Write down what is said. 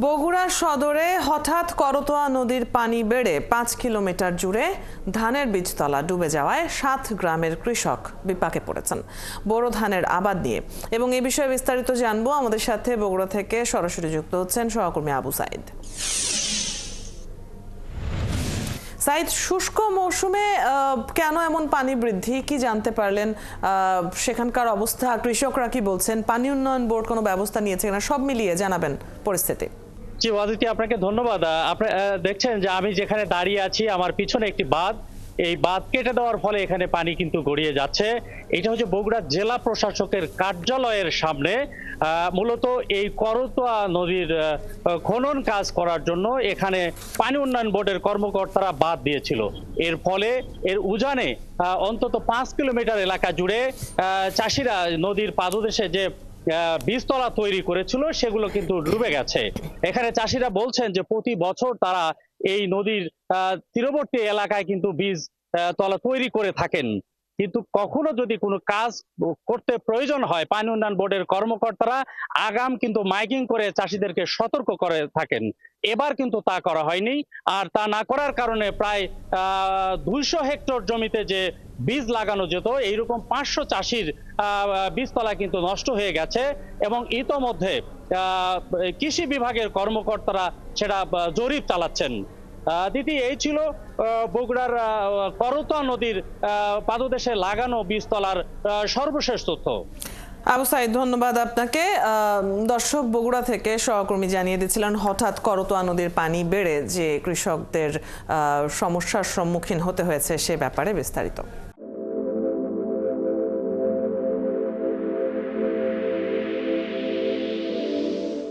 বগুড়া সদরে হঠাৎ করতোয়া নদীর পানি বেড়ে 5 কিলোমিটার জুড়ে ধানের বীজতলা ডুবে যাওয়ায় 7 গ্রামের কৃষক বিপাকে পড়েছেন বোরো ধানের আবাদ নিয়ে। এবং এই বিষয়ে বিস্তারিত জানবো, আমাদের সাথে বগুড়া থেকে সরাসরি যুক্ত হচ্ছেন সহকর্মী আবু সাইদ। সাইদ, শুষ্ক মৌসুমে কেন এমন পানি বৃদ্ধি, কি জানতে পারলেন? সেখানকার অবস্থা, কৃষকরা কি বলছেন, পানি উন্নয়ন বোর্ড কোনো ব্যবস্থা নিয়েছে কিনা, সব মিলিয়ে জানাবেন পরিস্থিতি। জি অদিতি, আপনাকে ধন্যবাদ। আপনি দেখছেন যে আমি যেখানে দাঁড়িয়ে আছি, আমার পিছনে একটি বাঁধ, এই বাঁধ কেটে দেওয়ার ফলে এখানে পানি কিন্তু গড়িয়ে যাচ্ছে। এটা হচ্ছে বগুড়া জেলা প্রশাসকের কার্যালয়ের সামনে। মূলত এই করতোয়া নদীর খনন কাজ করার জন্য এখানে পানি উন্নয়ন বোর্ডের কর্মকর্তারা বাঁধ দিয়েছিল। এর ফলে এর উজানে অন্তত 5 কিলোমিটার এলাকা জুড়ে চাষিরা নদীর পাদদেশে যে বীজতলা তৈরি করেছিল সেগুলো কিন্তু ডুবে গেছে। এখানে চাষিরা বলছেন যে প্রতি বছর তারা এই নদীর তীরবর্তী এলাকায় কিন্তু বীজ তলা তৈরি করে থাকেন, কিন্তু কখনো যদি কোনো কাজ করতে প্রয়োজন হয় পানি উন্নয়ন বোর্ডের কর্মকর্তারা আগাম কিন্তু মাইকিং করে চাষিদেরকে সতর্ক করে থাকেন। এবার কিন্তু তা করা হয়নি, আর তা না করার কারণে প্রায় 200 হেক্টর জমিতে যে বীজ লাগানো যেত এইরকম 500 চাষির বীজতলা কিন্তু নষ্ট হয়ে গেছে। এবং ইতোমধ্যে কৃষি বিভাগের কর্মকর্তারা সেটা জরিপ চালাচ্ছেন। দিদি, এই ছিল বগুড়ার করতোয়া নদীর পাদদেশে লাগানো বীজতলার সর্বশেষ তথ্য। আবু সাইদ, ধন্যবাদ আপনাকে। দর্শক, বগুড়া থেকে সহকর্মী জানিয়ে দিচ্ছিলেন হঠাৎ করতোয়া নদীর পানি বেড়ে যে কৃষকদের সমস্যার সম্মুখীন হতে হয়েছে সে ব্যাপারে বিস্তারিত।